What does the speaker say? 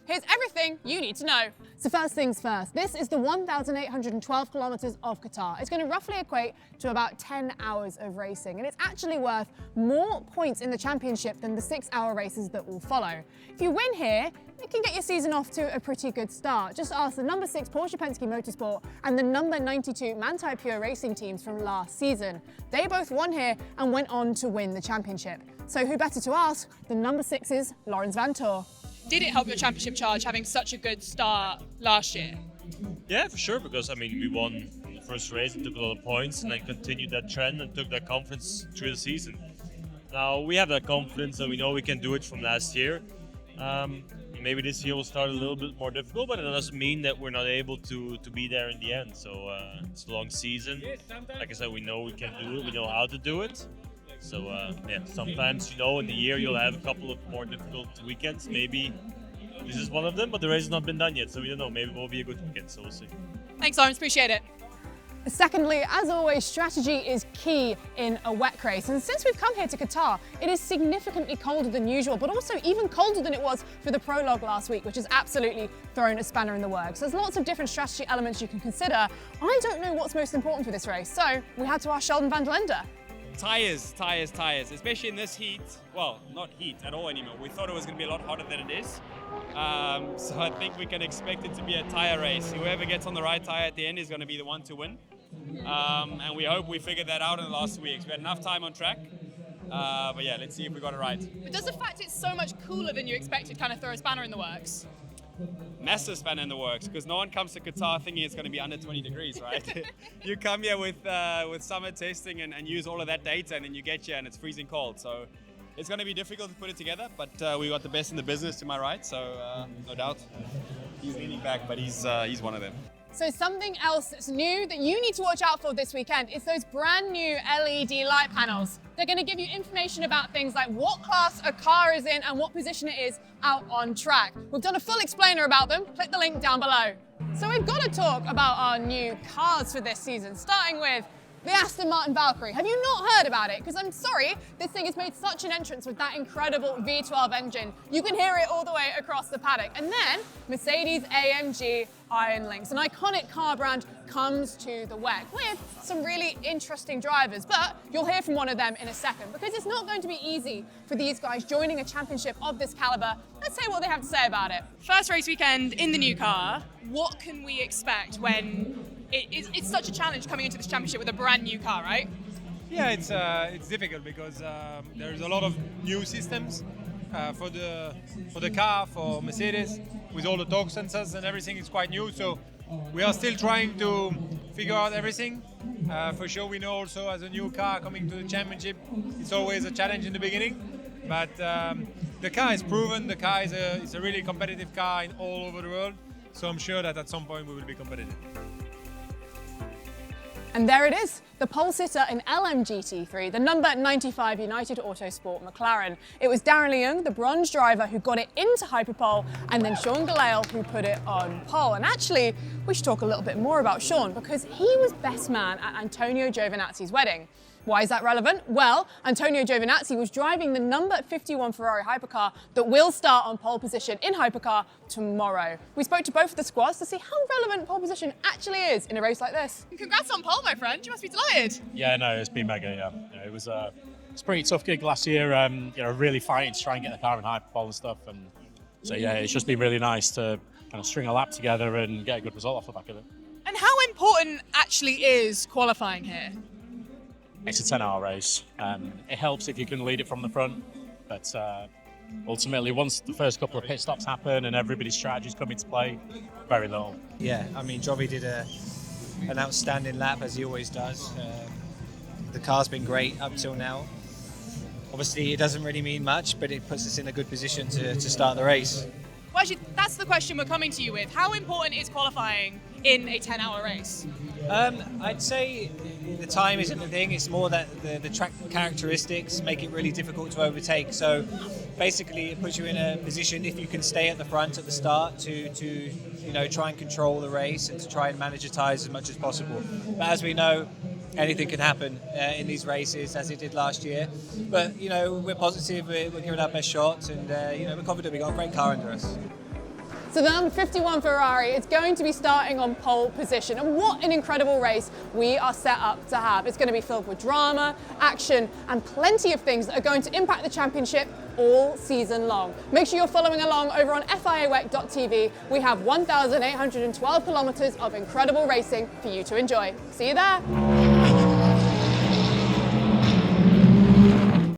here's everything you need to know. So first things first, this is the 1,812 kilometers of Qatar. It's going to roughly equate to about 10 hours of racing, and it's actually worth more points in the championship than the 6-hour races that will follow. If you win here, it can get your season off to a pretty good start. Just ask the number 6 Porsche Penske Motorsport and the number 92 Manthey Pure Racing teams from last season. They both won here and went on to win the championship. So who better to ask than number 6's Laurens Vanthoor? Did it help your championship charge having such a good start last year? Yeah, for sure, because I mean, we won the first race and took a lot of points and then continued that trend and took that confidence through the season. Now we have that confidence and we know we can do it from last year. Maybe this year will start a little bit more difficult, but it doesn't mean that we're not able to be there in the end. So it's a long season. Like I said, we know we can do it, we know how to do it. So yeah, sometimes, in the year you'll have a couple of more difficult weekends. Maybe this is one of them, but the race has not been done yet, so we don't know. Maybe it will be a good weekend, so we'll see. Thanks, Laurens, appreciate it. Secondly, as always, strategy is key in a WEC race. And since we've come here to Qatar, it is significantly colder than usual, but also even colder than it was for the Prologue last week, which has absolutely thrown a spanner in the works. There's lots of different strategy elements you can consider. I don't know what's most important for this race, so we had to ask Sheldon van der Linde. Tires, especially in this heat. Well, not heat at all anymore. We thought it was going to be a lot hotter than it is. So I think we can expect it to be a tire race. Whoever gets on the right tire at the end is going to be the one to win. And we hope we figured that out in the last weeks. We had enough time on track. But yeah, let's see if we got it right. But does the fact it's so much cooler than you expected kind of throw a spanner in the works? Massive spanner in the works, because no one comes to Qatar thinking it's going to be under 20 degrees, right? You come here with summer testing and use all of that data, and then you get here and it's freezing cold. So it's going to be difficult to put it together, but we got the best in the business to my right, so no doubt. He's leaning back, but he's one of them. So something else that's new that you need to watch out for this weekend is those brand new LED light panels. They're going to give you information about things like what class a car is in and what position it is out on track. We've done a full explainer about them. Click the link down below. So we've got to talk about our new cars for this season, starting with the Aston Martin Valkyrie. Have you not heard about it? Because I'm sorry, this thing has made such an entrance with that incredible V12 engine. You can hear it all the way across the paddock. And then Mercedes-AMG Iron Lynx, an iconic car brand, comes to the WEC with some really interesting drivers. But you'll hear from one of them in a second, because it's not going to be easy for these guys joining a championship of this caliber. Let's hear what they have to say about it. First race weekend in the new car. What can we expect when it's such a challenge coming into this championship with a brand new car, right? Yeah, it's difficult because there's a lot of new systems for the car, for Mercedes, with all the torque sensors and everything is quite new. So we are still trying to figure out everything. For sure, we know also as a new car coming to the championship, it's always a challenge in the beginning. But the car is proven. The car is a really competitive car all over the world. So I'm sure that at some point we will be competitive. And there it is, the pole sitter in LMGT3, the number 95 United Autosport McLaren. It was Darren Leung, the bronze driver, who got it into hyperpole, and then Sean Gelael, who put it on pole. And actually, we should talk a little bit more about Sean, because he was best man at Antonio Giovinazzi's wedding. Why is that relevant? Well, Antonio Giovinazzi was driving the number 51 Ferrari hypercar that will start on pole position in hypercar tomorrow. We spoke to both of the squads to see how relevant pole position actually is in a race like this. Congrats on pole, my friend. You must be delighted. Yeah, no, it's been mega, yeah. It was a pretty tough gig last year, really fighting to try and get the car in hyperpole and stuff. And so, yeah, it's just been really nice to kind of string a lap together and get a good result off the back of it. And how important actually is qualifying here? It's a 10-hour race. It helps if you can lead it from the front, but ultimately, once the first couple of pit stops happen and everybody's strategies come into play, very little. Yeah, I mean, Jovi did an outstanding lap, as he always does. The car's been great up till now. Obviously, it doesn't really mean much, but it puts us in a good position to start the race. Well, actually, that's the question we're coming to you with. How important is qualifying in a 10-hour race? I'd say the time isn't the thing. It's more that the track characteristics make it really difficult to overtake. So basically, it puts you in a position, if you can stay at the front at the start, to try and control the race and to try and manage your tyres as much as possible. But as we know, anything can happen in these races, as it did last year. But we're positive. We're giving our best shot, and we're confident we've got a great car under us. So the number 51 Ferrari is going to be starting on pole position. And what an incredible race we are set up to have. It's going to be filled with drama, action, and plenty of things that are going to impact the championship all season long. Make sure you're following along over on FIAWEC.tv. We have 1,812 kilometers of incredible racing for you to enjoy. See you there.